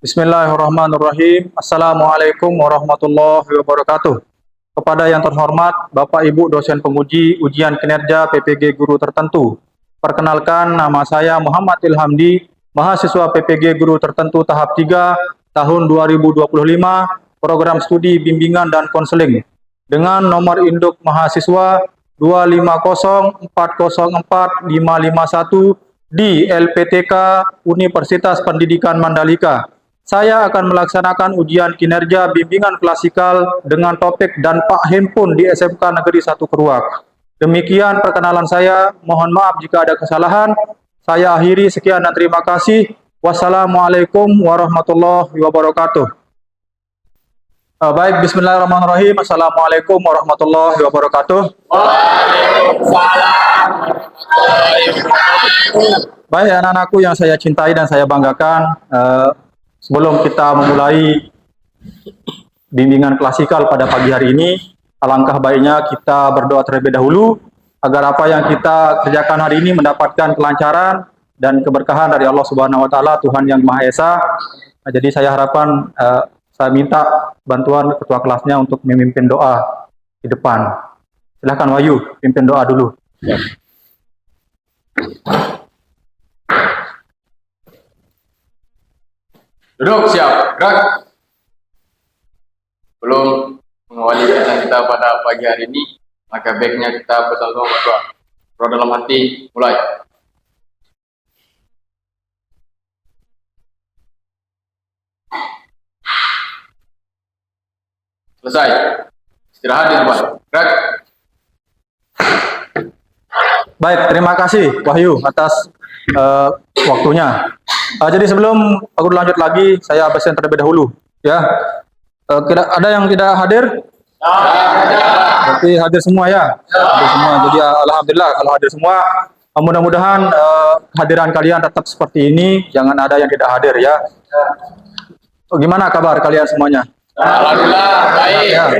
Bismillahirrahmanirrahim. Assalamualaikum warahmatullahi wabarakatuh. Kepada yang terhormat Bapak Ibu dosen penguji ujian kinerja PPG Guru Tertentu. Perkenalkan, nama saya Muhammad Ilhamdi, mahasiswa PPG Guru Tertentu tahap 3 tahun 2025, program studi bimbingan dan konseling dengan nomor induk mahasiswa 250404551 di LPTK Universitas Pendidikan Mandalika. Saya akan melaksanakan ujian kinerja bimbingan klasikal dengan topik dampak himpun di SMK Negeri 1 Keruak. Demikian perkenalan saya, mohon maaf jika ada kesalahan. Saya akhiri, sekian dan terima kasih. Wassalamualaikum warahmatullahi wabarakatuh. Baik, bismillahirrahmanirrahim. Assalamualaikum warahmatullahi wabarakatuh. Waalaikumsalam. Baik, anak-anakku yang saya cintai dan saya banggakan, sebelum kita memulai bimbingan klasikal pada pagi hari ini, alangkah baiknya kita berdoa terlebih dahulu agar apa yang kita kerjakan hari ini mendapatkan kelancaran dan keberkahan dari Allah Subhanahu wa taala, Tuhan yang Maha Esa. Jadi saya harapkan saya minta bantuan ketua kelasnya untuk memimpin doa di depan. Silahkan Wahyu, pimpin doa dulu. Duduk, siap, gerak. Belum mengawali bacaan kita pada pagi hari ini, maka baiknya kita bersama-sama berdoa. Berdoa dalam hati, mulai. Selesai. Istirahat di tempat. Gerak. Baik, terima kasih Wahyu atas waktunya. Jadi sebelum aku lanjut lagi, saya absen terlebih dahulu. Ya, ada yang tidak hadir? Berarti hadir semua ya? Hadir semua. Jadi alhamdulillah kalau hadir semua. Mudah-mudahan kehadiran kalian tetap seperti ini, jangan ada yang tidak hadir ya. Gimana kabar kalian semuanya? Alhamdulillah, baik. Ya,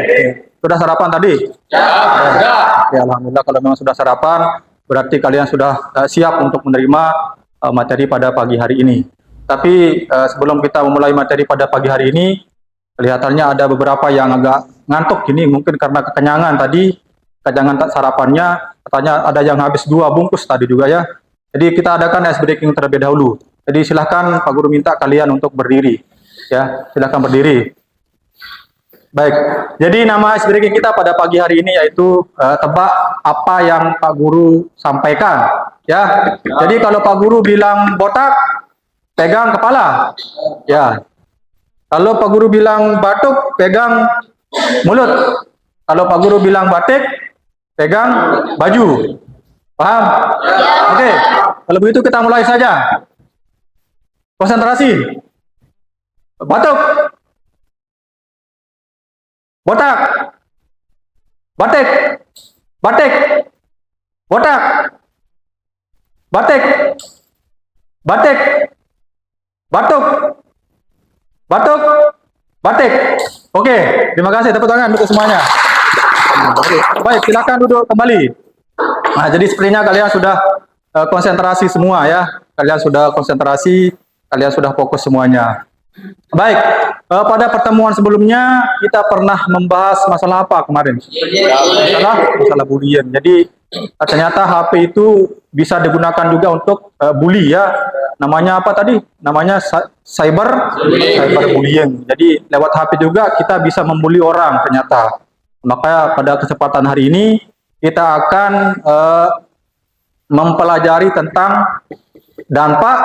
sudah sarapan tadi? Ya, sudah. Ya, alhamdulillah kalau memang sudah sarapan, berarti kalian sudah siap untuk menerima materi pada pagi hari ini. Tapi sebelum kita memulai materi pada pagi hari ini, kelihatannya ada beberapa yang agak ngantuk ini, mungkin karena kekenyangan tadi, kekenyangan sarapannya, katanya ada yang habis 2 bungkus tadi juga ya. Jadi kita adakan ice breaking terlebih dahulu. Jadi silahkan Pak Guru minta kalian untuk berdiri. Ya, silahkan berdiri. Baik, jadi nama ice breaking kita pada pagi hari ini yaitu tebak apa yang Pak Guru sampaikan. Ya, jadi kalau Pak Guru bilang botak, pegang kepala. Ya, kalau Pak Guru bilang batuk, pegang mulut. Kalau Pak Guru bilang batik, pegang baju. Paham? Oke, kalau begitu kita mulai saja. Konsentrasi. Batuk. Botak, batik, batik, botak, batik, batik, batuk, batuk, batik. Oke, terima kasih, tepuk tangan untuk semuanya. Baik, silakan duduk kembali. Nah, jadi sepertinya kalian sudah konsentrasi semua ya. Kalian sudah konsentrasi, kalian sudah fokus semuanya. Baik, pada pertemuan sebelumnya kita pernah membahas masalah apa kemarin? Masalah bullying. Jadi ternyata HP itu bisa digunakan juga untuk bully ya. Namanya apa tadi? Namanya cyberbullying. Jadi lewat HP juga kita bisa membuli orang ternyata. Maka pada kesempatan hari ini kita akan mempelajari tentang dampak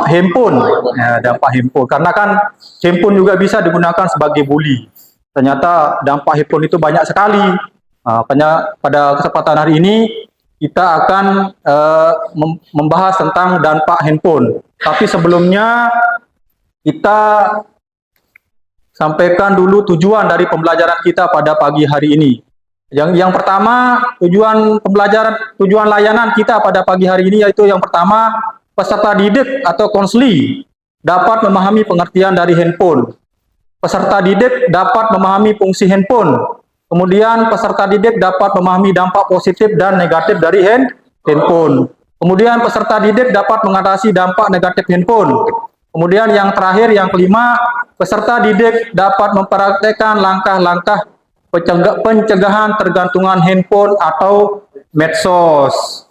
himpun, ya, dampak himpun. Karena kan himpun juga bisa digunakan sebagai bully. Ternyata dampak himpun itu banyak sekali. Makanya pada kesempatan hari ini kita akan membahas tentang dampak himpun. Tapi sebelumnya kita sampaikan dulu tujuan dari pembelajaran kita pada pagi hari ini. Yang pertama, tujuan layanan kita pada pagi hari ini yaitu yang pertama, peserta didik atau konseli dapat memahami pengertian dari handphone. Peserta didik dapat memahami fungsi handphone. Kemudian peserta didik dapat memahami dampak positif dan negatif dari handphone. Kemudian peserta didik dapat mengatasi dampak negatif handphone. Kemudian yang terakhir, yang kelima, peserta didik dapat mempraktekkan langkah-langkah pencegahan tergantungan handphone atau medsos.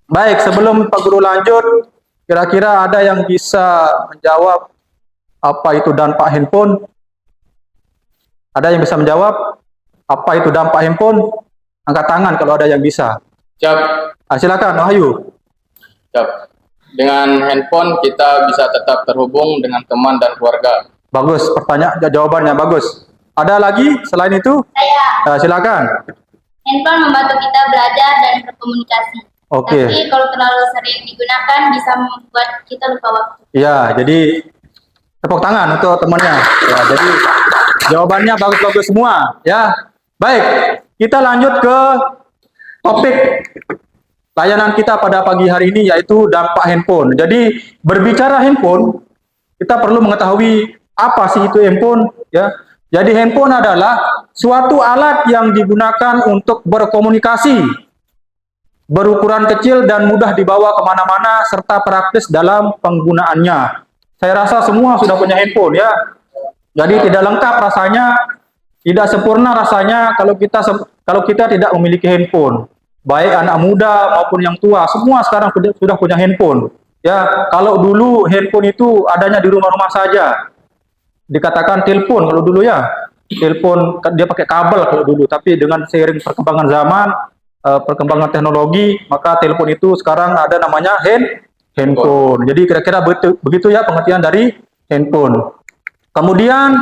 Baik, sebelum Pak Guru lanjut, kira-kira ada yang bisa menjawab apa itu dampak handphone? Ada yang bisa menjawab apa itu dampak handphone? Angkat tangan kalau ada yang bisa. Siap. Silakan, Wahyu. Siap. Dengan handphone kita bisa tetap terhubung dengan teman dan keluarga. Bagus, jawabannya bagus. Ada lagi selain itu? Saya. Silakan. Handphone membantu kita belajar dan berkomunikasi. Oke. Tapi kalau terlalu sering digunakan bisa membuat kita lupa waktu. Ya, jadi tepuk tangan untuk temannya. Ya, jadi jawabannya bagus-bagus semua. Ya, baik. Kita lanjut ke topik layanan kita pada pagi hari ini, yaitu dampak handphone. Jadi berbicara handphone, kita perlu mengetahui apa sih itu handphone. Ya, jadi handphone adalah suatu alat yang digunakan untuk berkomunikasi, berukuran kecil dan mudah dibawa kemana-mana serta praktis dalam penggunaannya. Saya rasa semua sudah punya handphone ya. Jadi tidak lengkap rasanya, tidak sempurna rasanya kalau kita tidak memiliki handphone. Baik anak muda maupun yang tua, semua sekarang sudah punya handphone. Ya, kalau dulu handphone itu adanya di rumah-rumah saja. Dikatakan telepon kalau dulu ya. Telepon dia pakai kabel kalau dulu, tapi dengan seiring perkembangan zaman, perkembangan teknologi, maka telepon itu sekarang ada namanya handphone. Jadi kira-kira begitu ya pengertian dari handphone. Kemudian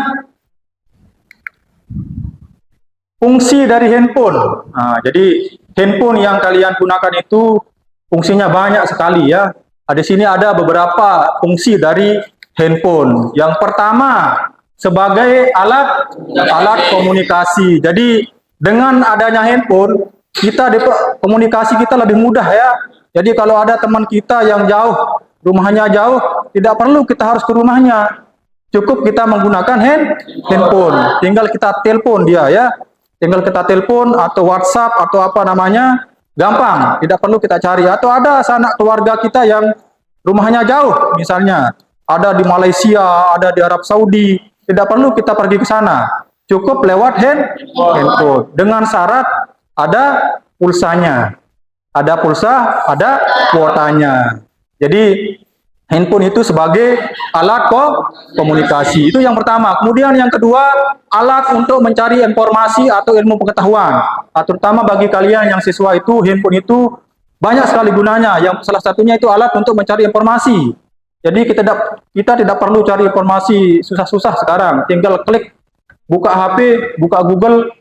fungsi dari handphone. Nah, jadi handphone yang kalian gunakan itu fungsinya banyak sekali ya. Di sini ada beberapa fungsi dari handphone. Yang pertama, sebagai alat komunikasi. Jadi dengan adanya handphone, komunikasi kita lebih mudah ya. Jadi kalau ada teman kita yang jauh, rumahnya jauh, tidak perlu kita harus ke rumahnya. Cukup kita menggunakan handphone. Tinggal kita telepon dia ya. Tinggal kita telepon atau WhatsApp atau apa namanya, gampang. Tidak perlu kita cari. Atau ada sanak keluarga kita yang rumahnya jauh, misalnya ada di Malaysia, ada di Arab Saudi. Tidak perlu kita pergi ke sana. Cukup lewat handphone. Dengan syarat ada pulsanya. Ada pulsa, ada kuotanya. Jadi handphone itu sebagai alat komunikasi. Itu yang pertama. Kemudian yang kedua, alat untuk mencari informasi atau ilmu pengetahuan. Terutama bagi kalian yang siswa itu, handphone itu banyak sekali gunanya. Yang salah satunya itu alat untuk mencari informasi. Jadi kita tidak perlu cari informasi susah-susah sekarang. Tinggal klik, buka HP, buka Google,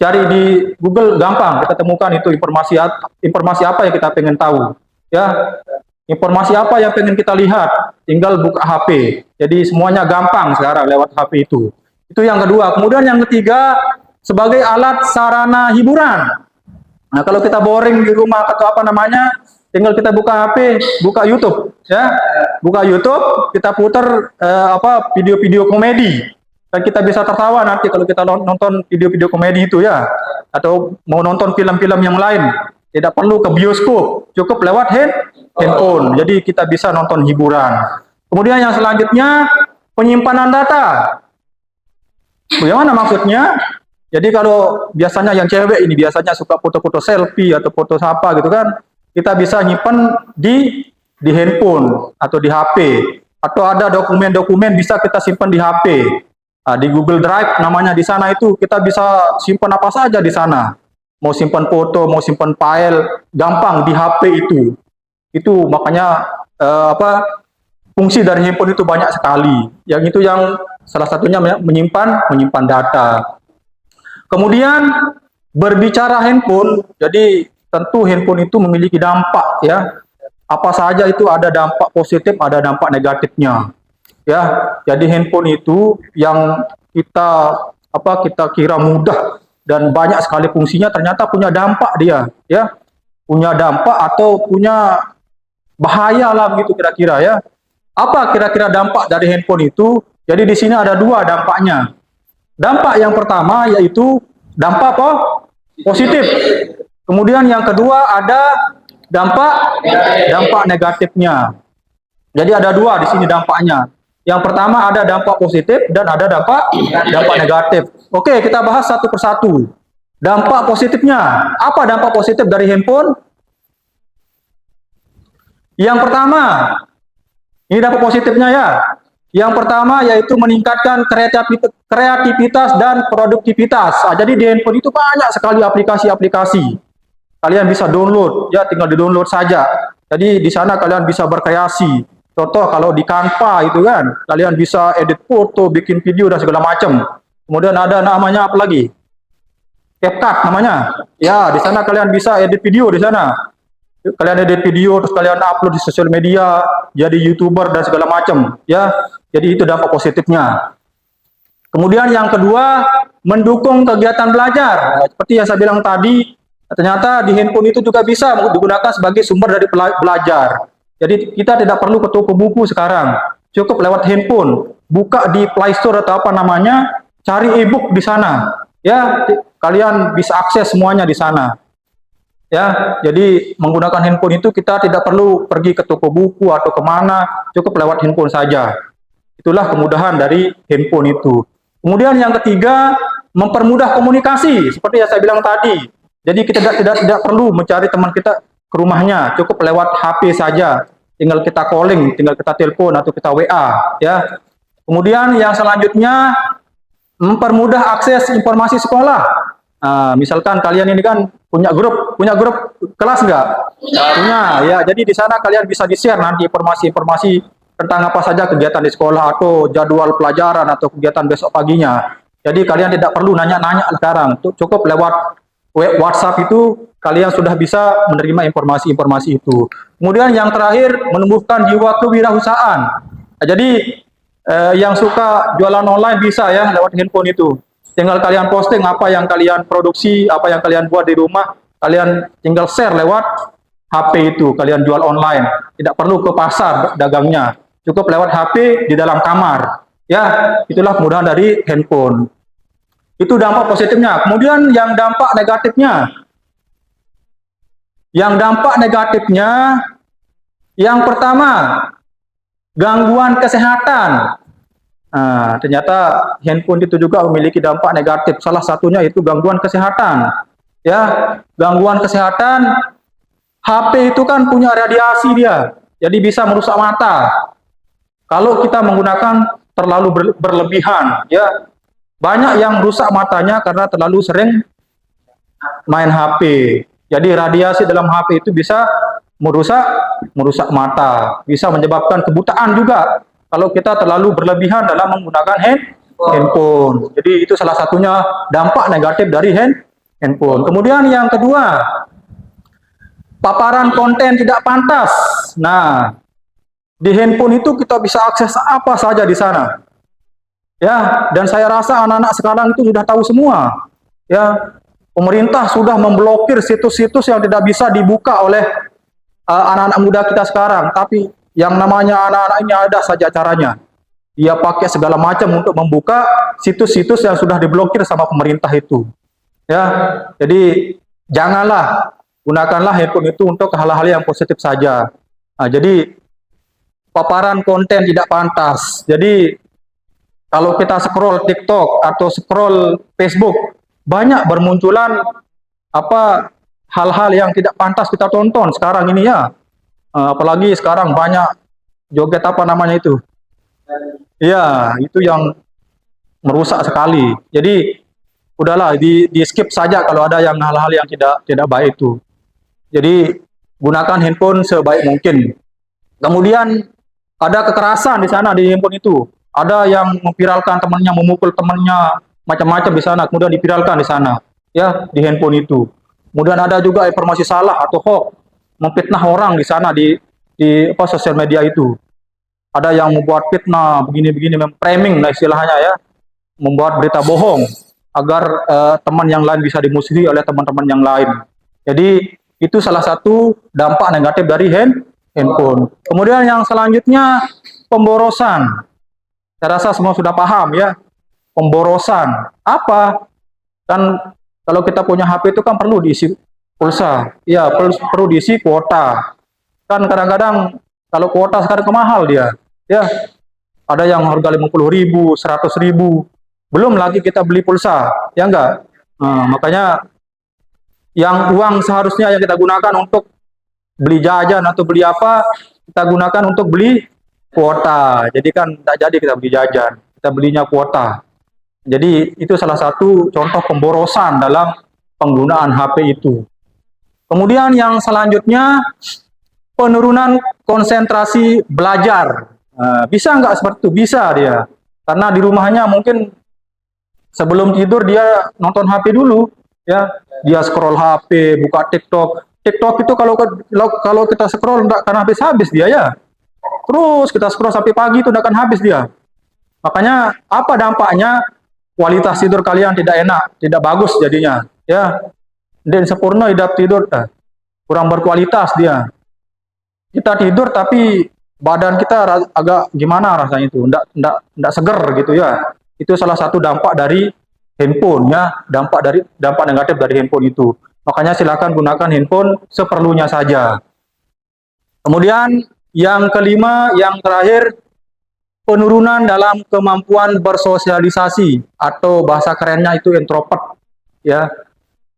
cari di Google gampang. Kita temukan itu informasi apa yang kita pengen tahu. Ya, informasi apa yang pengen kita lihat, tinggal buka HP. Jadi semuanya gampang sekarang lewat HP itu. Itu yang kedua. Kemudian yang ketiga, sebagai alat sarana hiburan. Nah, kalau kita boring di rumah atau apa namanya, tinggal kita buka HP, buka YouTube, ya. Buka YouTube, kita putar video-video komedi. Dan kita bisa tertawa nanti kalau kita nonton video-video komedi itu ya. Atau mau nonton film-film yang lain. Tidak perlu ke bioskop, cukup lewat handphone. Jadi kita bisa nonton hiburan. Kemudian yang selanjutnya, penyimpanan data. Bagaimana maksudnya? Jadi kalau biasanya yang cewek ini biasanya suka foto-foto selfie atau foto apa gitu kan, kita bisa nyimpan di handphone atau di HP. Atau ada dokumen-dokumen bisa kita simpan di HP. Di Google Drive namanya, di sana itu kita bisa simpan apa saja di sana. Mau simpan foto, mau simpan file, gampang di HP itu. Itu makanya fungsi dari handphone itu banyak sekali. Yang itu yang salah satunya menyimpan data. Kemudian berbicara handphone, jadi tentu handphone itu memiliki dampak ya. Apa saja itu ada dampak positif, ada dampak negatifnya. Ya, jadi handphone itu yang kita kira mudah dan banyak sekali fungsinya, ternyata punya dampak dia, ya. Punya dampak atau punya bahaya lah begitu kira-kira ya. Apa kira-kira dampak dari handphone itu? Jadi di sini ada dua dampaknya. Dampak yang pertama yaitu dampak positif. Kemudian yang kedua ada dampak negatifnya. Jadi ada dua di sini dampaknya. Yang pertama ada dampak positif dan ada dampak negatif. Oke, kita bahas satu persatu. Dampak positifnya, apa dampak positif dari handphone? Yang pertama, ini dampak positifnya ya. Yang pertama yaitu meningkatkan kreativitas dan produktivitas. Nah, jadi di handphone itu banyak sekali aplikasi-aplikasi. Kalian bisa download, ya tinggal di-download saja. Jadi di sana kalian bisa berkreasi. Contoh kalau di Canva itu kan, kalian bisa edit foto, bikin video dan segala macam. Kemudian ada namanya apa lagi? CapCut namanya. Ya, di sana kalian bisa edit video di sana. Kalian edit video terus kalian upload di sosial media, jadi YouTuber dan segala macam, ya. Jadi itu dampak positifnya. Kemudian yang kedua, mendukung kegiatan belajar. Seperti yang saya bilang tadi, ternyata di handphone itu juga bisa digunakan sebagai sumber dari belajar. Jadi kita tidak perlu ke toko buku sekarang, cukup lewat handphone, buka di Play Store atau apa namanya, cari e-book di sana. Ya, kalian bisa akses semuanya di sana. Ya, jadi menggunakan handphone itu kita tidak perlu pergi ke toko buku atau kemana, cukup lewat handphone saja. Itulah kemudahan dari handphone itu. Kemudian yang ketiga, mempermudah komunikasi, seperti yang saya bilang tadi. Jadi kita tidak perlu mencari teman kita ke rumahnya, cukup lewat HP saja. Tinggal kita calling, tinggal kita telepon atau kita WA, ya. Kemudian yang selanjutnya, mempermudah akses informasi sekolah. Nah, misalkan kalian ini kan punya grup kelas nggak? Punya, ya. Jadi di sana kalian bisa di-share nanti informasi-informasi tentang apa saja kegiatan di sekolah atau jadwal pelajaran atau kegiatan besok paginya. Jadi kalian tidak perlu nanya-nanya sekarang, cukup lewat WhatsApp itu kalian sudah bisa menerima informasi-informasi itu. Kemudian yang terakhir, menumbuhkan jiwa kewirausahaan. Nah, jadi yang suka jualan online bisa ya lewat handphone itu. Tinggal kalian posting apa yang kalian produksi, apa yang kalian buat di rumah, kalian tinggal share lewat HP itu, kalian jual online. Tidak perlu ke pasar dagangnya, cukup lewat HP di dalam kamar. Ya, itulah kemudahan dari handphone. Itu dampak positifnya. Kemudian yang dampak negatifnya. Yang dampak negatifnya, yang pertama, gangguan kesehatan. Nah, ternyata handphone itu juga memiliki dampak negatif. Salah satunya itu gangguan kesehatan. Ya, gangguan kesehatan. HP itu kan punya radiasi dia, jadi bisa merusak mata. Kalau kita menggunakan terlalu berlebihan, ya banyak yang rusak matanya karena terlalu sering main HP. Jadi radiasi dalam HP itu bisa merusak mata, bisa menyebabkan kebutaan juga kalau kita terlalu berlebihan dalam menggunakan handphone. Jadi itu salah satunya dampak negatif dari handphone. Kemudian yang kedua, paparan konten tidak pantas. Nah, di handphone itu kita bisa akses apa saja di sana. Ya, dan saya rasa anak-anak sekarang itu sudah tahu semua. Ya, pemerintah sudah memblokir situs-situs yang tidak bisa dibuka oleh anak-anak muda kita sekarang. Tapi yang namanya anak-anak ini ada saja caranya. Dia pakai segala macam untuk membuka situs-situs yang sudah diblokir sama pemerintah itu. Ya, jadi janganlah gunakanlah handphone itu untuk hal-hal yang positif saja. Nah, jadi paparan konten tidak pantas. Jadi kalau kita scroll TikTok atau scroll Facebook, banyak bermunculan apa hal-hal yang tidak pantas kita tonton sekarang ini ya. Apalagi sekarang banyak joget apa namanya itu. Ya, itu yang merusak sekali. Jadi udahlah di skip saja kalau ada yang hal-hal yang tidak baik itu. Jadi gunakan handphone sebaik mungkin. Kemudian ada kekerasan di sana di handphone itu. Ada yang memviralkan temannya, memukul temannya, macam-macam di sana, kemudian diviralkan di sana, ya di handphone itu. Kemudian ada juga informasi salah atau hoax, memfitnah orang di sana di sosial media itu. Ada yang membuat fitnah begini-begini, memframing lah istilahnya ya, membuat berita bohong agar teman yang lain bisa dimusuhi oleh teman-teman yang lain. Jadi itu salah satu dampak negatif dari handphone. Kemudian yang selanjutnya pemborosan. Saya rasa semua sudah paham ya. Pemborosan apa? Kan kalau kita punya HP itu kan perlu diisi pulsa. Ya, perlu diisi kuota. Kan kadang-kadang kalau kuota sekarang mahal dia. Ya. Ada yang harga 50.000, 100.000. Belum lagi kita beli pulsa, ya enggak? Makanya yang uang seharusnya yang kita gunakan untuk beli jajan atau beli apa, kita gunakan untuk beli kuota. Jadi kan tidak jadi kita beli jajan, kita belinya kuota. Jadi itu salah satu contoh pemborosan dalam penggunaan HP itu. Kemudian yang selanjutnya, penurunan konsentrasi belajar. Bisa nggak seperti itu? Bisa dia. Karena di rumahnya mungkin sebelum tidur dia nonton HP dulu, ya. Dia scroll HP, buka TikTok. TikTok itu kalau kita scroll nggak akan habis-habis dia ya. Terus kita scroll sampai pagi itu nggak akan habis dia. Makanya apa dampaknya? Kualitas tidur kalian tidak enak, tidak bagus jadinya, ya. Dan sempurna hidup tidur, kurang berkualitas dia. Kita tidur tapi badan kita agak gimana rasanya itu, enggak seger gitu ya. Itu salah satu dampak dari handphone ya, dampak negatif dari handphone itu. Makanya silakan gunakan handphone seperlunya saja. Kemudian yang kelima, yang terakhir, penurunan dalam kemampuan bersosialisasi atau bahasa kerennya itu introvert ya.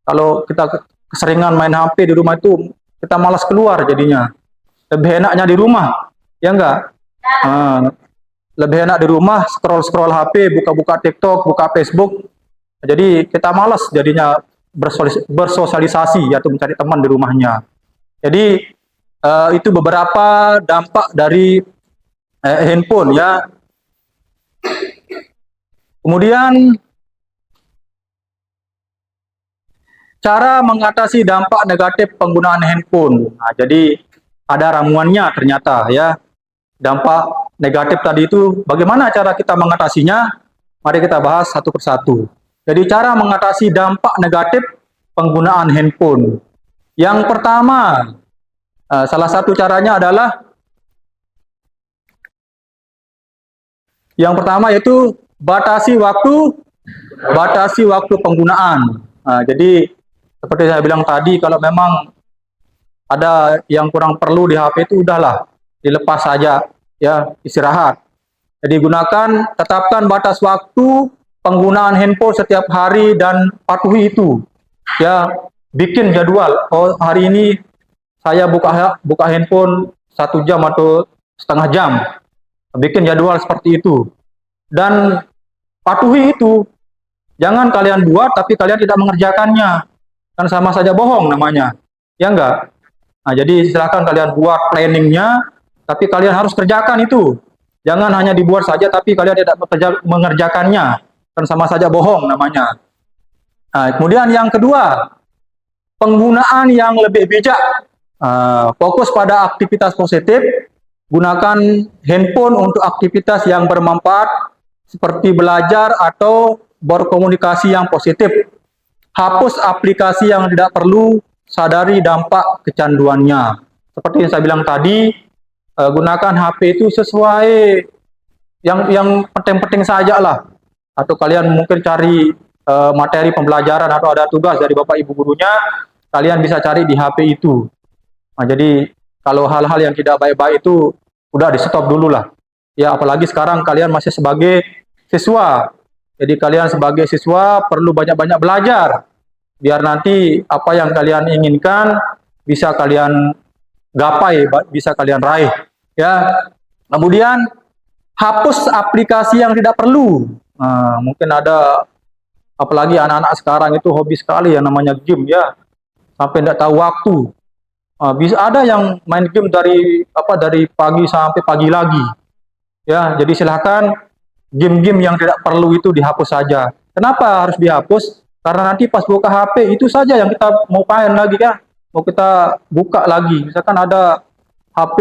Kalau kita keseringan main HP di rumah itu kita malas keluar jadinya. Lebih enaknya di rumah, ya enggak? Lebih enak di rumah scroll HP, buka-buka TikTok, buka Facebook. Jadi kita malas jadinya bersosialisasi atau mencari teman di rumahnya. Jadi itu beberapa dampak dari handphone ya. Kemudian cara mengatasi dampak negatif penggunaan handphone. Jadi ada ramuannya ternyata ya. Dampak negatif tadi itu bagaimana cara kita mengatasinya? Mari kita bahas satu persatu. Jadi cara mengatasi dampak negatif penggunaan handphone. Yang pertama, salah satu caranya adalah yaitu batasi waktu penggunaan. Jadi seperti saya bilang tadi, kalau memang ada yang kurang perlu di HP itu udahlah, dilepas saja ya, istirahat. Jadi tetapkan batas waktu penggunaan handphone setiap hari dan patuhi itu. Ya, bikin jadwal. Oh, hari ini saya buka handphone 1 jam atau setengah jam. Bikin jadwal seperti itu. Dan patuhi itu. Jangan kalian buat tapi kalian tidak mengerjakannya. Kan sama saja bohong namanya. Ya enggak? Nah, jadi silakan kalian buat planningnya, tapi kalian harus kerjakan itu. Jangan hanya dibuat saja tapi kalian tidak mengerjakannya. Kan sama saja bohong namanya. Nah, kemudian yang kedua, penggunaan yang lebih bijak. Fokus pada aktivitas positif. Gunakan handphone untuk aktivitas yang bermanfaat seperti belajar atau berkomunikasi yang positif. Hapus aplikasi yang tidak perlu, sadari dampak kecanduannya. Seperti yang saya bilang tadi, gunakan HP itu sesuai yang penting-penting saja lah. Atau kalian mungkin cari materi pembelajaran atau ada tugas dari Bapak Ibu gurunya, kalian bisa cari di HP itu. Nah, jadi kalau hal-hal yang tidak baik-baik itu udah di stop dulu lah. Ya, apalagi sekarang kalian masih sebagai siswa. Jadi kalian sebagai siswa perlu banyak-banyak belajar. Biar nanti apa yang kalian inginkan bisa kalian gapai, bisa kalian raih. Ya. Kemudian hapus aplikasi yang tidak perlu. Mungkin ada, apalagi anak-anak sekarang itu hobi sekali yang namanya game ya. Sampai tidak tahu waktu. Bisa ada yang main game dari pagi sampai pagi lagi. Ya, jadi silahkan game-game yang tidak perlu itu dihapus saja. Kenapa harus dihapus? Karena nanti pas buka HP itu saja yang kita mau main lagi ya. Mau kita buka lagi. Misalkan ada HP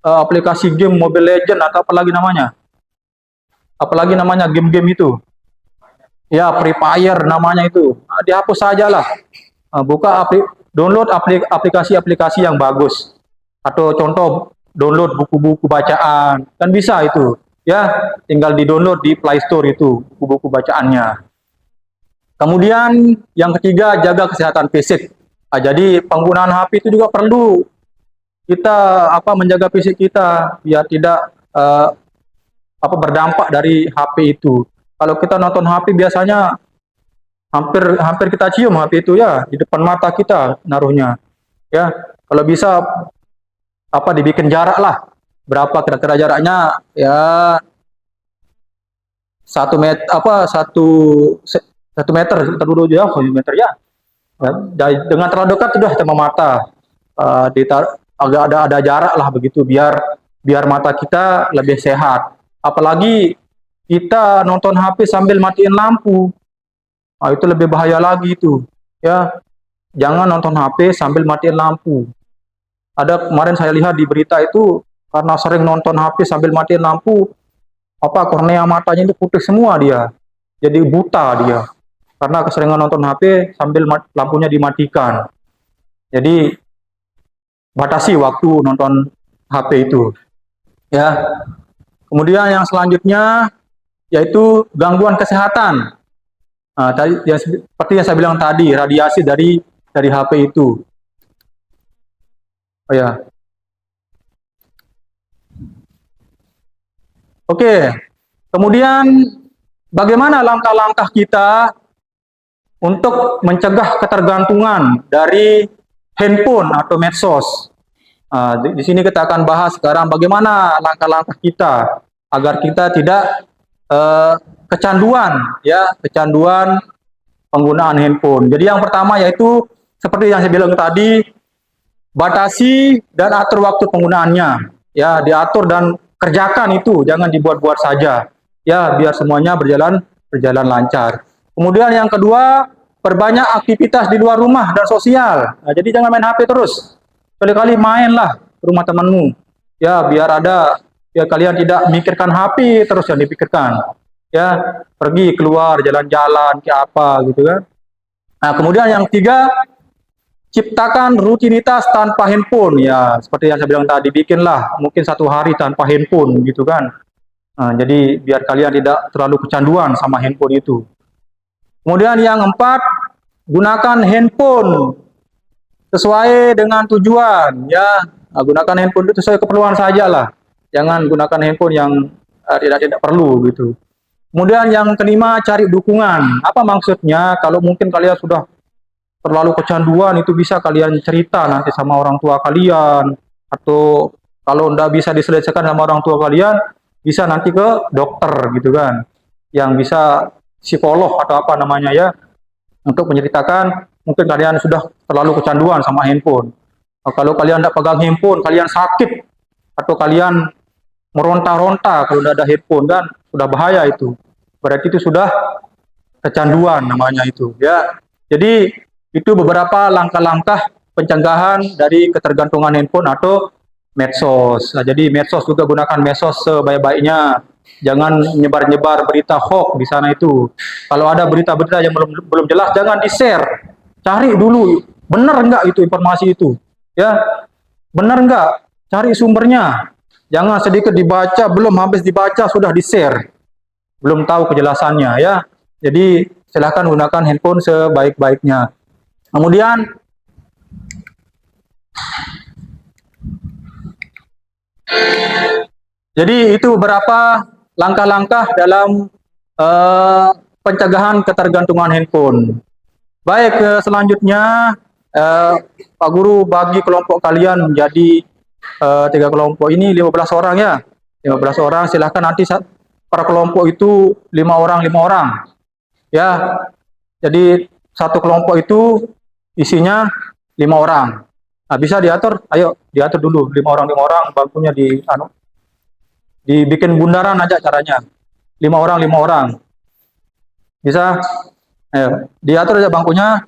aplikasi game Mobile Legend atau apalagi namanya. Apalagi namanya game-game itu. Ya, Free Fire namanya itu. Dihapus sajalah. Download aplikasi-aplikasi yang bagus. Atau contoh download buku-buku bacaan. Kan bisa itu. Ya, tinggal di-download di Play Store itu buku-buku bacaannya. Kemudian yang ketiga, jaga kesehatan fisik. Jadi penggunaan HP itu juga perlu kita menjaga fisik kita biar tidak berdampak dari HP itu. Kalau kita nonton HP biasanya hampir kita cium HP itu ya di depan mata kita naruhnya. Ya, kalau bisa dibikin jarak lah. Berapa kira-kira jaraknya? Ya 1 meter satu meter dulu ya, 1 meter ya. Dengan terlalu dekat sudah sama mata. Agak ada jarak lah begitu biar mata kita lebih sehat. Apalagi kita nonton HP sambil matiin lampu. Nah, itu lebih bahaya lagi itu. Ya, jangan nonton HP sambil matiin lampu. Ada kemarin saya lihat di berita itu karena sering nonton HP sambil matiin lampu, kornea matanya itu putih semua dia. Jadi buta dia. Karena keseringan nonton HP sambil lampunya dimatikan. Jadi batasi waktu nonton HP itu. Ya. Kemudian yang selanjutnya yaitu gangguan kesehatan. Nah, tadi seperti yang saya bilang tadi, radiasi dari HP itu. Oh ya. Oke. Kemudian bagaimana langkah-langkah kita untuk mencegah ketergantungan dari handphone atau medsos? Di sini kita akan bahas sekarang bagaimana langkah-langkah kita agar kita tidak kecanduan penggunaan handphone. Jadi yang pertama yaitu seperti yang saya bilang tadi, batasi dan atur waktu penggunaannya. Ya, diatur dan kerjakan itu, jangan dibuat-buat saja. Ya, biar semuanya berjalan lancar. Kemudian yang kedua, perbanyak aktivitas di luar rumah dan sosial. Nah, jadi jangan main HP terus. Kali-kali mainlah ke rumah temanmu. Ya, biar kalian tidak mikirkan HP terus yang dipikirkan. Ya, pergi keluar jalan-jalan ke apa gitu kan. Nah, kemudian yang ketiga, ciptakan rutinitas tanpa handphone. Ya, seperti yang saya bilang tadi, bikinlah mungkin 1 hari tanpa handphone gitu kan. Nah, jadi biar kalian tidak terlalu kecanduan sama handphone itu. Kemudian yang 4, gunakan handphone sesuai dengan tujuan. Ya, gunakan handphone itu sesuai keperluan saja lah. Jangan gunakan handphone yang tidak perlu gitu. Kemudian yang kelima, cari dukungan. Apa maksudnya? Kalau mungkin kalian sudah terlalu kecanduan, itu bisa kalian cerita nanti sama orang tua kalian, atau kalau tidak bisa diselesaikan sama orang tua kalian, bisa nanti ke dokter gitu kan, yang bisa psikolog atau apa namanya ya, untuk menceritakan mungkin kalian sudah terlalu kecanduan sama handphone. Kalau kalian tidak pegang handphone, kalian sakit atau kalian meronta-ronta kalau tidak ada handphone kan, sudah bahaya itu. Berarti itu sudah kecanduan namanya itu ya. Jadi itu beberapa langkah-langkah pencegahan dari ketergantungan handphone atau medsos. Nah, jadi medsos juga gunakan medsos sebaik-baiknya. Jangan nyebar-nyebar berita hoax di sana itu. Kalau ada berita-berita yang belum jelas, jangan di-share. Cari dulu, benar enggak itu informasi itu. Ya, benar enggak? Cari sumbernya. Jangan sedikit dibaca, belum habis dibaca sudah di-share. Belum tahu kejelasannya ya. Jadi silakan gunakan handphone sebaik-baiknya. Kemudian jadi itu beberapa langkah-langkah dalam pencegahan ketergantungan handphone. Baik, selanjutnya Pak Guru bagi kelompok kalian menjadi 3 kelompok ini 15 orang ya. 15 orang, silahkan nanti per kelompok itu 5 orang. Ya. Jadi satu kelompok itu isinya 5 orang. Nah, bisa diatur, ayo diatur dulu 5 orang, bangkunya dibikin bundaran aja caranya. 5 orang. Bisa? Ayo, diatur aja bangkunya.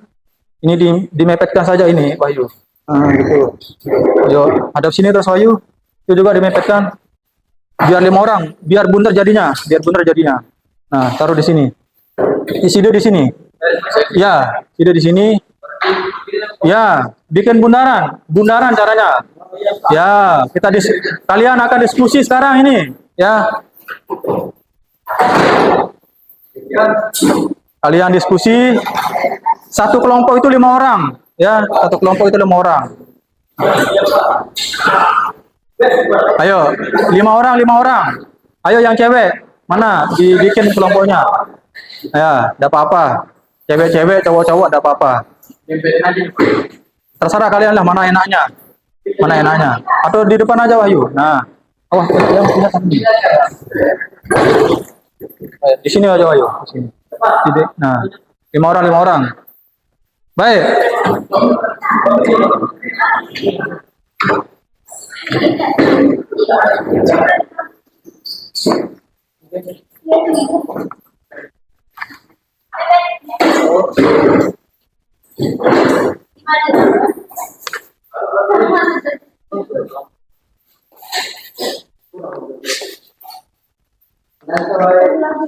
Ini dimepetkan saja ini, Wahyu. Gitu. Ayo, hadap sini terus Wahyu. Itu juga dimepetkan. Biar 5 orang, biar bundar jadinya. Nah, taruh di sini. Isi di sini. Ya, ide di sini. Ya, bikin bundaran caranya. Ya, kalian akan diskusi sekarang ini, ya. Kalian diskusi. Satu kelompok itu 5 orang, ya. Satu kelompok itu 5 orang. Ayo, 5 orang. Ayo yang cewek, mana dibikin kelompoknya? Ya, enggak apa-apa. Cewek-cewek, cowok-cowok enggak apa-apa. Terserah kalian lah mana enaknya. Mana enaknya. Atau di depan aja Wahyu. Nah, awas yang punya kami. Di sini aja Wahyu, di sini. Nah, 5 orang, 5 orang. Baik.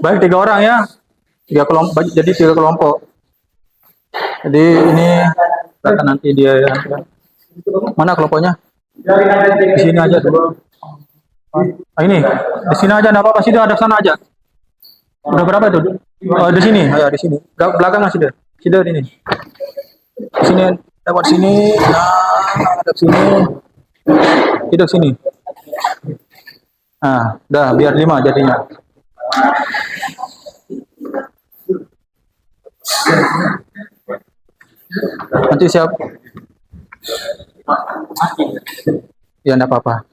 Baik, 3 orang ya. 3 kelompok, jadi 3 kelompok. Jadi ini akan nanti dia ya. Mana kelompoknya? Di sini aja dulu. Ah, ini di sini aja, enggak apa-apa sih, ada sana aja. Udah berapa itu? Oh, di sini, ayo di sini. Belakang masih deh. Sini ini. Di sini lewat sini, nah, ada sini. Hidup sini. Nah, udah biar 5 jadinya. Nanti siap. Ya enggak apa-apa.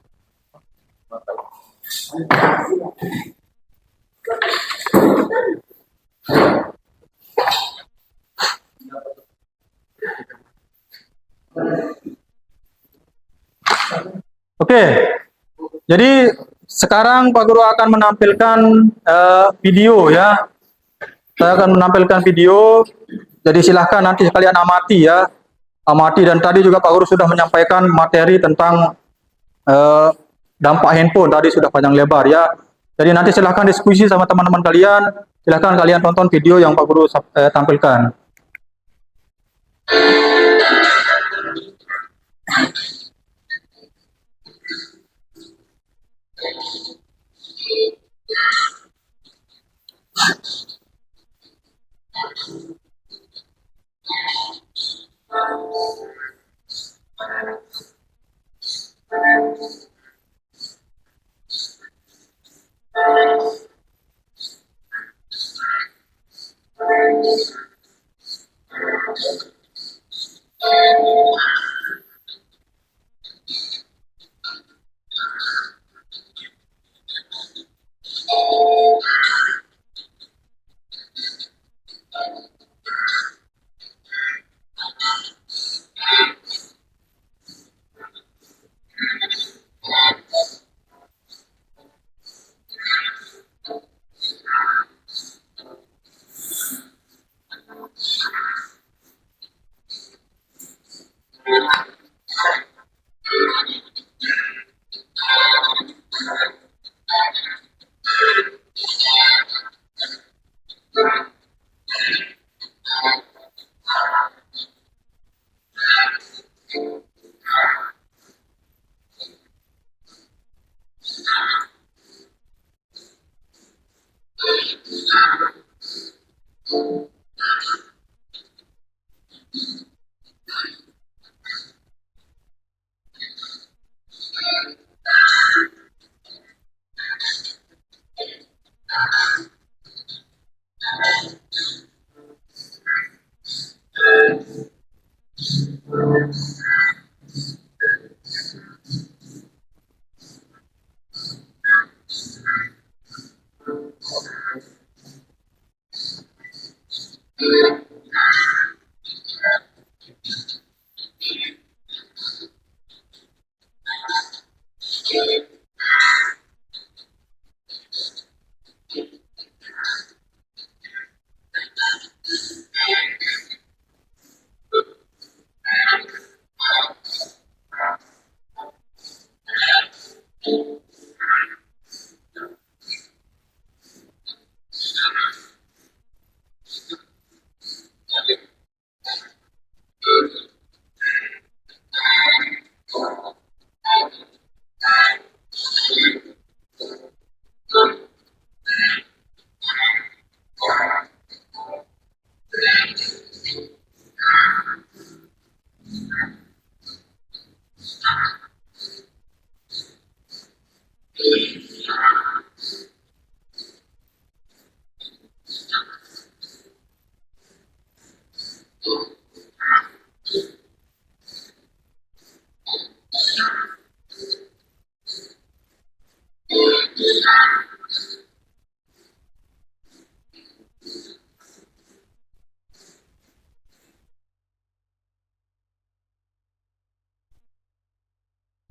Oke. Jadi sekarang Pak Guru akan menampilkan video ya. Saya akan menampilkan video. Jadi silahkan nanti kalian amati ya. Amati, dan tadi juga Pak Guru sudah menyampaikan materi tentang dampak handphone tadi sudah panjang lebar ya. Jadi nanti silahkan diskusi sama teman-teman kalian. Silahkan kalian tonton video yang Pak Guru tampilkan.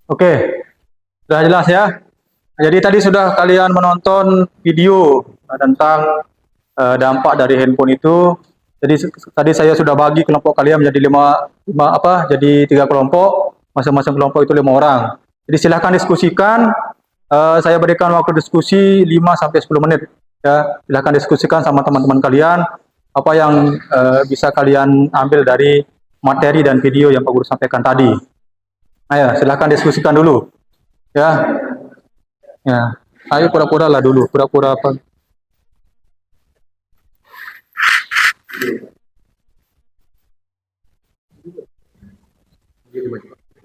Oke, sudah jelas ya. Jadi tadi sudah kalian menonton video tentang dampak dari handphone itu. Jadi tadi saya sudah bagi kelompok kalian menjadi jadi 3 kelompok, masing-masing kelompok itu 5 orang. Jadi silahkan diskusikan. Saya berikan waktu diskusi 5 sampai 10 menit. Ya, silahkan diskusikan sama teman-teman kalian apa yang bisa kalian ambil dari materi dan video yang Pak Guru sampaikan tadi. Ayo, silahkan diskusikan dulu. Ya, ya. Ayo pura-pura lah dulu, pura-pura apa?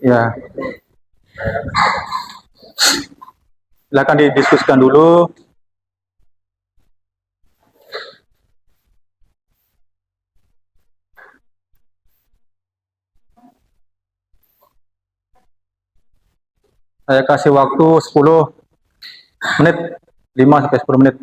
Ya. Silakan didiskusikan dulu. Saya kasih waktu 10 menit, 5 sampai 10 menit.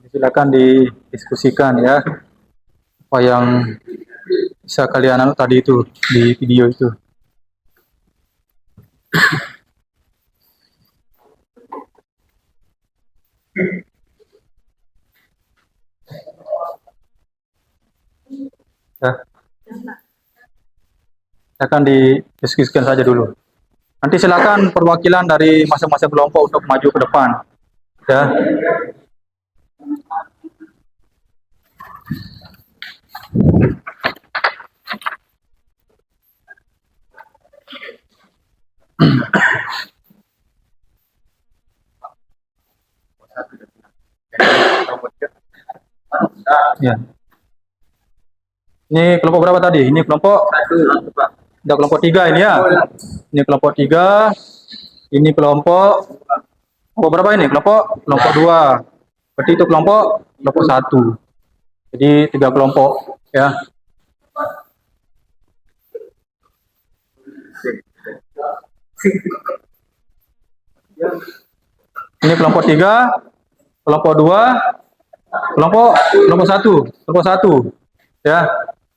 Silakan didiskusikan ya apa yang bisa kalian anu tadi itu di video itu. Ya. Silakan didiskusikan saja dulu. Nanti silakan perwakilan dari masing-masing kelompok untuk maju ke depan. Ya. Ya. Ini kelompok berapa tadi? Ini kelompok ada kelompok 3 ini ya. Ini kelompok 3. Ini kelompok berapa ini? Kelompok 2. Berarti itu kelompok 1. Jadi 3 kelompok ya. Ini kelompok 3, kelompok 2, kelompok 1 ya.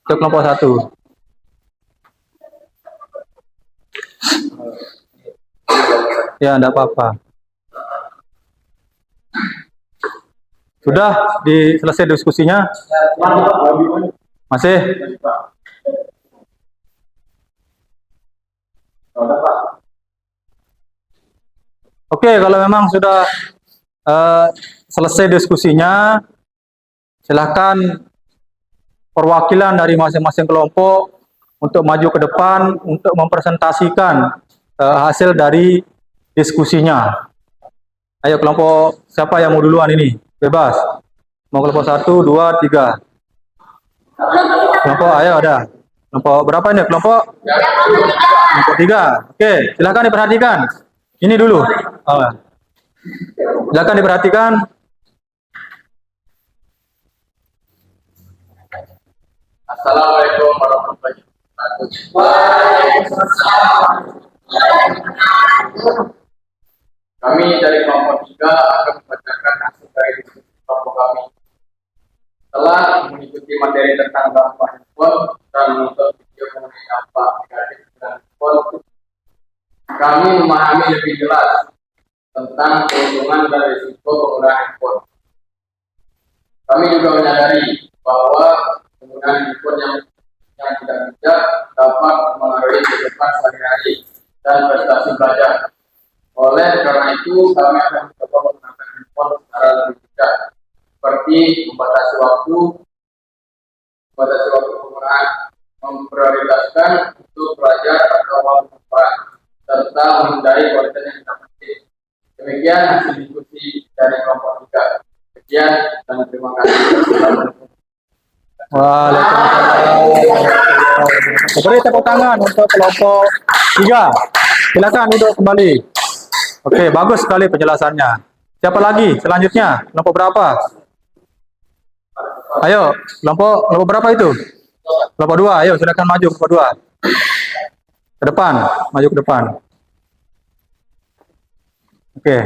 Itu kelompok 1. Ya, enggak apa-apa. Sudah selesai diskusinya? Masih? Oke, kalau memang sudah selesai diskusinya, silahkan perwakilan dari masing-masing kelompok untuk maju ke depan untuk mempresentasikan hasil dari diskusinya. Ayo kelompok siapa yang mau duluan ini? Bebas. Mau kelompok 1, 2, 3. Kelompok, ayo ada. Kelompok berapa ini? Kelompok 3. Oke, silahkan diperhatikan. Ini dulu. Silahkan diperhatikan. Assalamualaikum warahmatullahi wabarakatuh. Waalaikumsalam. Kami dari kelompok 3 akan membacakan hasil dari diskusi kelompok kami. Setelah mengikuti materi tentang dampak handphone dan menonton video mengenai dampak negatif dengan handphone, kami memahami lebih jelas tentang keuntungan dan risiko penggunaan handphone. Kami juga menyadari bahwa penggunaan handphone yang tidak bijak dapat mempengaruhi kehidupan sehari-hari dan prestasi belajar. Oleh karena itu, kami akan mencoba menggunakan handphone secara lebih bijak, seperti membatasi waktu penggunaan, memprioritaskan untuk belajar atau waktu berperan, serta menghindari konten yang tidak penting. Demikian hasil diskusi dari kelompok 3. Sekian dan terima kasih. Waalaikumsalam. Beri tepuk tangan untuk kelompok 3. Silakan duduk kembali. Oke, bagus sekali penjelasannya. Siapa lagi selanjutnya? Kelompok berapa? Ayo, kelompok berapa itu? Kelompok 2. Ayo, silakan maju kelompok 2. Ke depan, maju ke depan. Oke.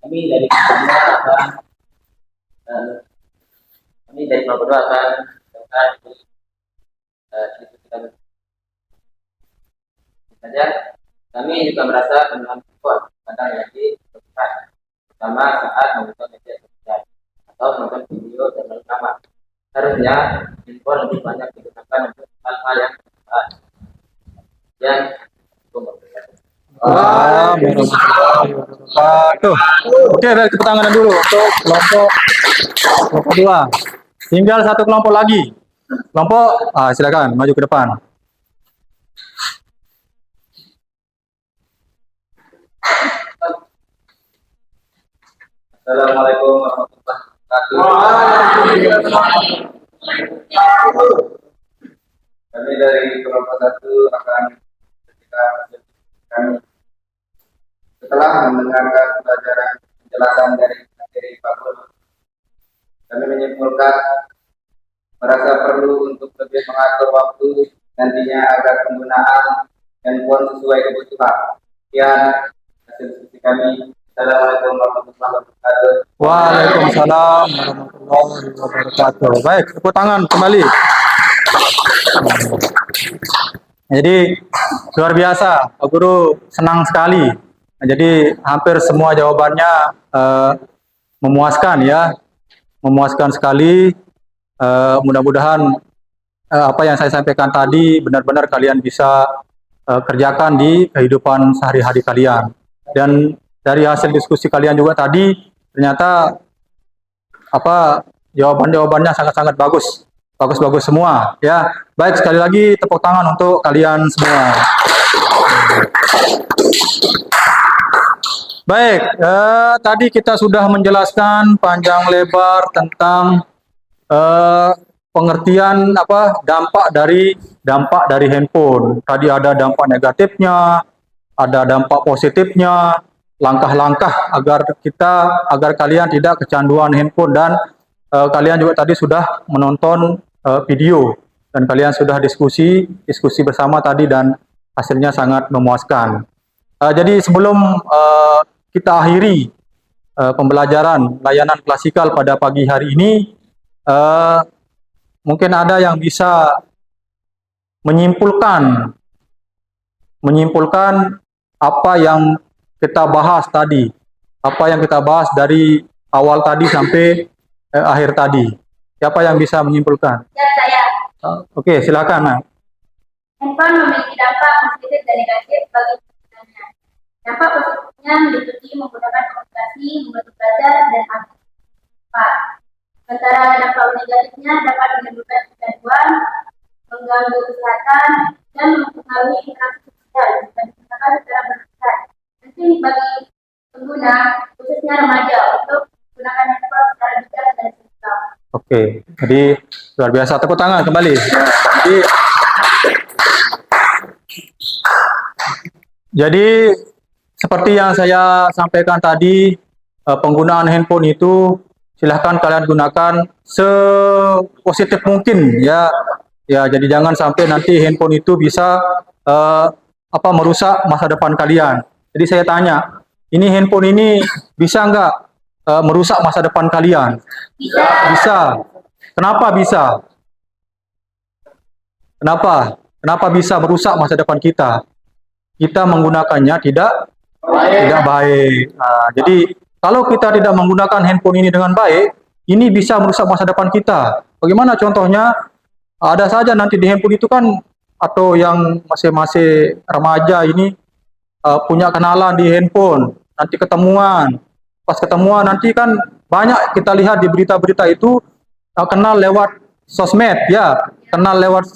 Kami dari kelompok 2 akan kami dari kelompok 2 akan saja kami juga merasa penuhan handphone kadang jadi berperan, terutama saat menonton media sosial atau menonton video dan rekaman. Harusnya handphone lebih banyak digunakan untuk hal-hal yang bermanfaat. Dan Tuh. Oke, baik, tepuk tangan dulu untuk kelompok 2. Tinggal satu kelompok lagi. Silakan maju ke depan. Assalamualaikum warahmatullahi wabarakatuh. Kami dari kelompok 1 akan kami setelah mendengarkan penjelasan dari materi Pak Guru, kami menyimpulkan merasa perlu untuk lebih mengatur waktu nantinya agar penggunaan handphone sesuai kebutuhan. Sekian hasil diskusi kami. Assalamualaikum warahmatullahi wabarakatuh. Waalaikumsalam warahmatullahi wabarakatuh. Baik, tepuk tangan kembali. Jadi luar biasa, Pak Guru senang sekali. Jadi hampir semua jawabannya memuaskan ya, memuaskan sekali. Mudah-mudahan apa yang saya sampaikan tadi benar-benar kalian bisa kerjakan di kehidupan sehari-hari kalian. Dan dari hasil diskusi kalian juga tadi ternyata jawaban-jawabannya sangat-sangat bagus. Bagus-bagus semua ya. Baik, sekali lagi tepuk tangan untuk kalian semua. Baik, tadi kita sudah menjelaskan panjang lebar tentang pengertian dampak dari handphone. Tadi ada dampak negatifnya, ada dampak positifnya, langkah-langkah agar kalian tidak kecanduan handphone, dan kalian juga tadi sudah menonton video dan kalian sudah diskusi bersama tadi dan hasilnya sangat memuaskan. Jadi sebelum kita akhiri pembelajaran layanan klasikal pada pagi hari ini, mungkin ada yang bisa menyimpulkan apa yang kita bahas tadi, apa yang kita bahas dari awal tadi sampai akhir tadi. Siapa yang bisa menyimpulkan? Ya, saya. Oke, silakan. Nah. Handphone memiliki dampak positif dan negatif bagi penggunanya. Dampak positifnya meliputi menggunakan komunikasi, membantu belajar, dan aktivitas. Sementara dampak negatifnya dapat menimbulkan kecanduan, mengganggu kesehatan, dan mempengaruhi interaksi sosial dan digunakan secara berlebihan. Penting bagi pengguna, khususnya remaja, untuk menggunakan handphone secara bijak dan sensibel. Oke, jadi luar biasa, tepuk tangan kembali. Jadi seperti yang saya sampaikan tadi, penggunaan handphone itu silahkan kalian gunakan sepositif mungkin ya. Ya, jadi jangan sampai nanti handphone itu bisa merusak masa depan kalian. Jadi saya tanya, ini handphone ini bisa nggak merusak masa depan kalian? Bisa. Kenapa bisa? Kenapa bisa merusak masa depan kita? Kita menggunakannya tidak baik. Nah, jadi kalau kita tidak menggunakan handphone ini dengan baik, ini bisa merusak masa depan kita. Bagaimana contohnya? Ada saja nanti di handphone itu kan, atau yang masih remaja ini punya kenalan di handphone, nanti ketemuan. Pas ketemuan nanti kan banyak kita lihat di berita-berita itu kenal lewat sosmed ya, kenal lewat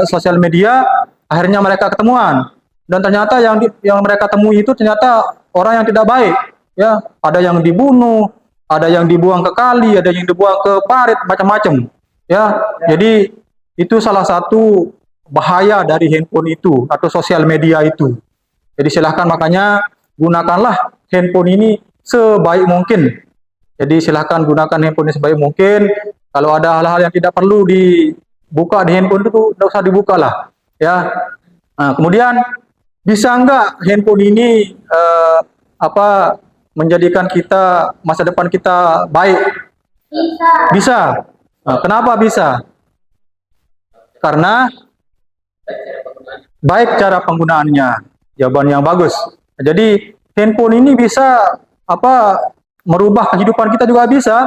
sosial media, akhirnya mereka ketemuan, dan ternyata yang mereka temui itu ternyata orang yang tidak baik. Ya, ada yang dibunuh, ada yang dibuang ke kali, ada yang dibuang ke parit, macam-macam. Ya, jadi itu salah satu bahaya dari handphone itu atau sosial media itu. Jadi silahkan makanya gunakanlah handphone ini sebaik mungkin. Jadi silahkan gunakan handphone ini sebaik mungkin. Kalau ada hal-hal yang tidak perlu dibuka di handphone itu, tidak usah dibuka lah. Ya. Nah, kemudian bisa nggak handphone ini menjadikan kita masa depan kita baik? Bisa. Bisa. Nah, kenapa bisa? Karena baik cara penggunaannya. Jawaban yang bagus. Jadi handphone ini bisa merubah kehidupan kita juga bisa,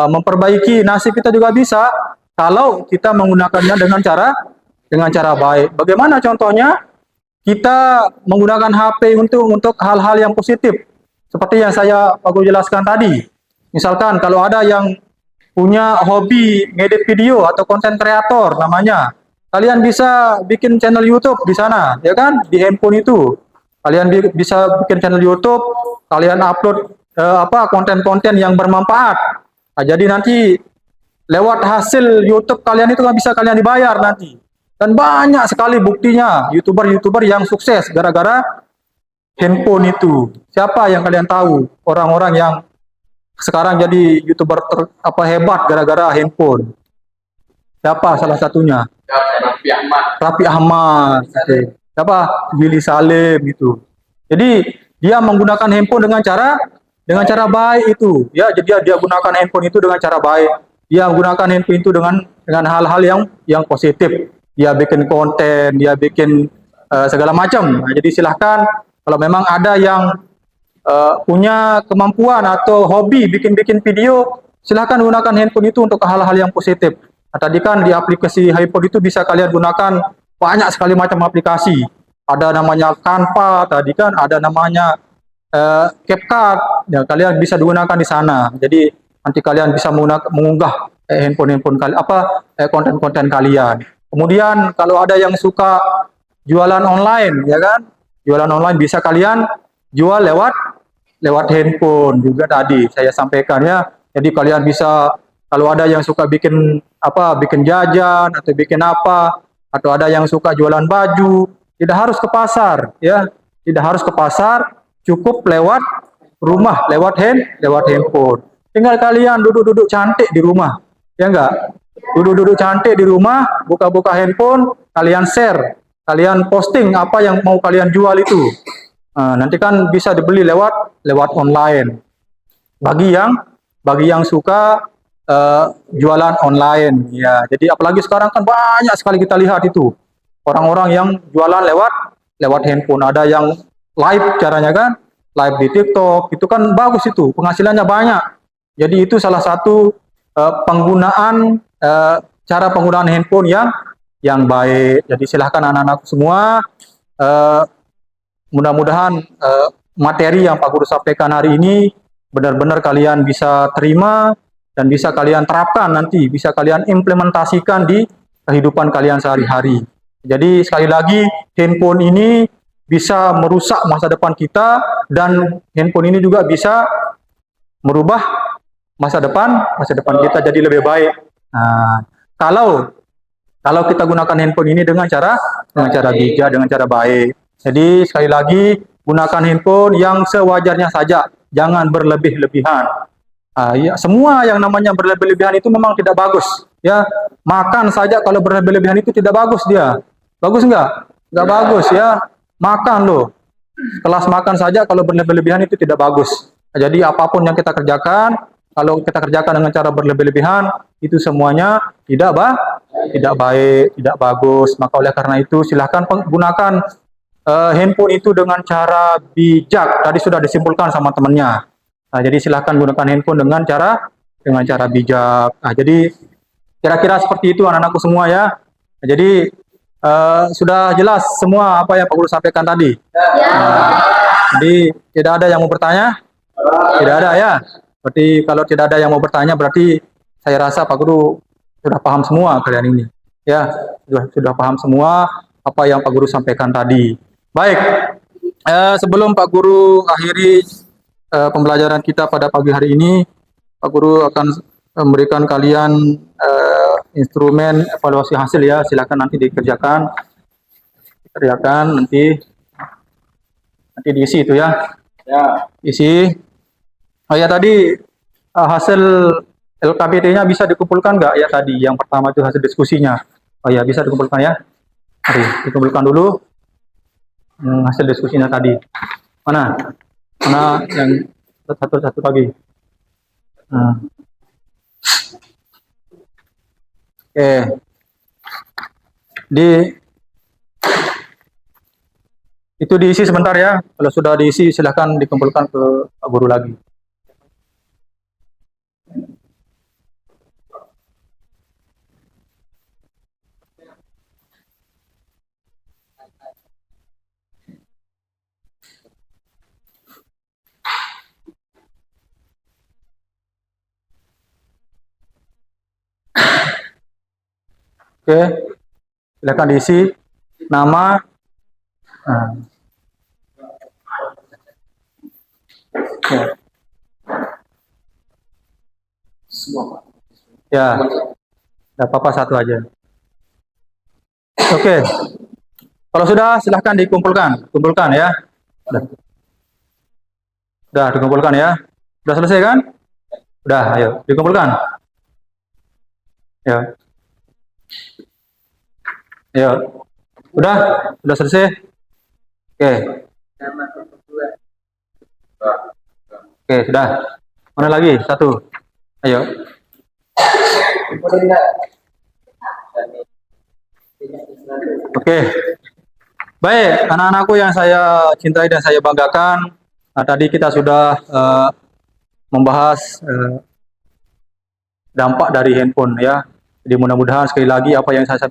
memperbaiki nasib kita juga bisa kalau kita menggunakannya dengan cara baik. Bagaimana contohnya? Kita menggunakan HP untuk hal-hal yang positif. Seperti yang Pak Guru jelaskan tadi. Misalkan kalau ada yang punya hobi ngedit video atau konten kreator namanya, kalian bisa bikin channel YouTube di sana, ya kan? Di handphone itu. Kalian bisa bikin channel YouTube, kalian upload konten-konten yang bermanfaat. Nah, jadi nanti lewat hasil YouTube kalian itu bisa kalian dibayar nanti. Dan banyak sekali buktinya YouTuber-YouTuber yang sukses gara-gara handphone itu. Siapa yang kalian tahu? Orang-orang yang sekarang jadi YouTuber hebat gara-gara handphone. Siapa salah satunya? Raffi Ahmad. Siapa? Willy Salim gitu. Jadi dia menggunakan handphone dengan cara baik itu. Ya, jadi dia gunakan handphone itu dengan cara baik. Dia gunakan handphone itu dengan hal-hal yang positif. Dia bikin konten, dia bikin segala macam. Nah, jadi silahkan kalau memang ada yang punya kemampuan atau hobi bikin video, silahkan gunakan handphone itu untuk hal-hal yang positif. Nah, tadi kan di aplikasi handphone itu bisa kalian gunakan banyak sekali macam aplikasi. Ada namanya Canva, tadi kan ada namanya CapCut. Ya, kalian bisa digunakan di sana. Jadi nanti kalian bisa mengunggah handphone kalian konten-konten kalian. Kemudian kalau ada yang suka jualan online, ya kan? Jualan online bisa kalian jual lewat handphone juga tadi saya sampaikan ya. Jadi kalian bisa kalau ada yang suka bikin jajan atau bikin atau ada yang suka jualan baju, tidak harus ke pasar ya. Tidak harus ke pasar, cukup lewat rumah, lewat handphone. Tinggal kalian duduk-duduk cantik di rumah. Ya enggak? Duduk-duduk cantik di rumah, buka-buka handphone, kalian share, kalian posting apa yang mau kalian jual itu. Nah, nanti kan bisa dibeli lewat online. Bagi yang suka jualan online, ya. Jadi apalagi sekarang kan banyak sekali kita lihat itu orang-orang yang jualan lewat handphone. Ada yang live caranya kan, live di TikTok, itu kan bagus itu, penghasilannya banyak. Jadi itu salah satu cara penggunaan handphone yang baik. Jadi silahkan anak-anak semua, mudah-mudahan materi yang Pak Guru sampaikan hari ini benar-benar kalian bisa terima dan bisa kalian terapkan nanti, bisa kalian implementasikan di kehidupan kalian sehari-hari. Jadi sekali lagi, handphone ini bisa merusak masa depan kita dan handphone ini juga bisa merubah masa depan kita jadi lebih baik. Nah, kalau kita gunakan handphone ini dengan cara bijak, dengan cara baik. Jadi sekali lagi, gunakan handphone yang sewajarnya saja, jangan berlebih-lebihan. Ya, semua yang namanya berlebih-lebihan itu memang tidak bagus. Ya, makan saja kalau berlebih-lebihan itu tidak bagus dia. Bagus enggak? Enggak bagus ya. Makan loh. Kelas makan saja kalau berlebih-lebihan itu tidak bagus. Jadi apapun yang kita kerjakan, kalau kita kerjakan dengan cara berlebih-lebihan, itu semuanya tidak baik, tidak bagus. Maka oleh karena itu silahkan gunakan handphone itu dengan cara bijak. Tadi sudah disimpulkan sama temannya. Nah, jadi silahkan gunakan handphone dengan cara bijak. Nah, jadi kira-kira seperti itu anak-anakku semua ya. Nah, jadi sudah jelas semua apa yang Pak Guru sampaikan tadi. Jadi tidak ada yang mau bertanya? Tidak ada ya. Berarti kalau tidak ada yang mau bertanya, berarti saya rasa Pak Guru sudah paham semua kalian ini. Ya, sudah paham semua apa yang Pak Guru sampaikan tadi. Baik, sebelum Pak Guru akhiri pembelajaran kita pada pagi hari ini. Pak Guru akan memberikan kalian instrumen evaluasi hasil ya. Silakan nanti dikerjakan. Nanti diisi itu ya. Ya. Isi. Oh ya tadi hasil LKPT-nya bisa dikumpulkan nggak ya tadi? Yang pertama itu hasil diskusinya. Oh ya bisa dikumpulkan ya. Mari dikumpulkan dulu hasil diskusinya tadi. Mana yang satu lagi. Nah. Oke. Itu diisi sebentar ya. Kalau sudah diisi silahkan dikumpulkan ke Pak Guru lagi. Oke, silakan diisi nama. Nah. Ya, tidak apa-apa satu aja. Oke, kalau sudah silahkan kumpulkan ya. Sudah dikumpulkan ya. Sudah selesai kan? Sudah, ayo dikumpulkan. Ya. Ayo. Sudah selesai? Oke. Oke, sudah. Mana lagi? Satu. Ayo. Oke. Baik, anak-anakku yang saya cintai dan saya banggakan. Nah, tadi kita sudah membahas dampak dari handphone ya. Jadi mudah-mudahan sekali lagi apa yang saya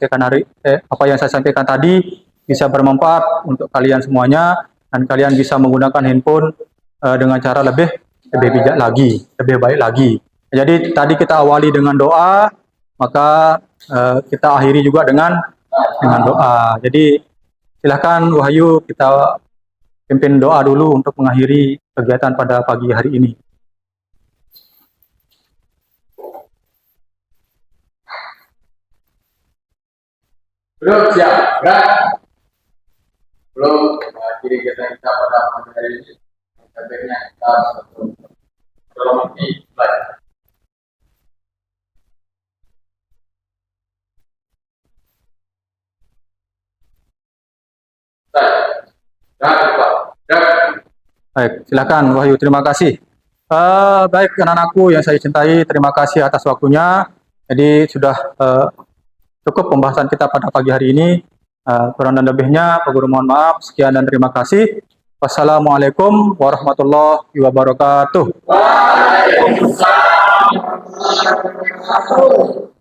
sampaikan tadi bisa bermanfaat untuk kalian semuanya dan kalian bisa menggunakan handphone dengan cara lebih bijak lagi, lebih baik lagi. Jadi tadi kita awali dengan doa, maka kita akhiri juga dengan doa. Jadi silakan Wahyu kita pimpin doa dulu untuk mengakhiri kegiatan pada pagi hari ini. Belum siap, gerak. Belum kiri kita pada pagi hari ini. Sebaiknya kita dalam arti belajar. Baik, silakan Wahyu. Terima kasih. Baik anak-anakku yang saya cintai, terima kasih atas waktunya. Jadi sudah cukup pembahasan kita pada pagi hari ini. Kurang dan lebihnya, Pak Guru mohon maaf. Sekian dan terima kasih. Wassalamualaikum warahmatullahi wabarakatuh. Waalaikumsalam warahmatullahi wabarakatuh.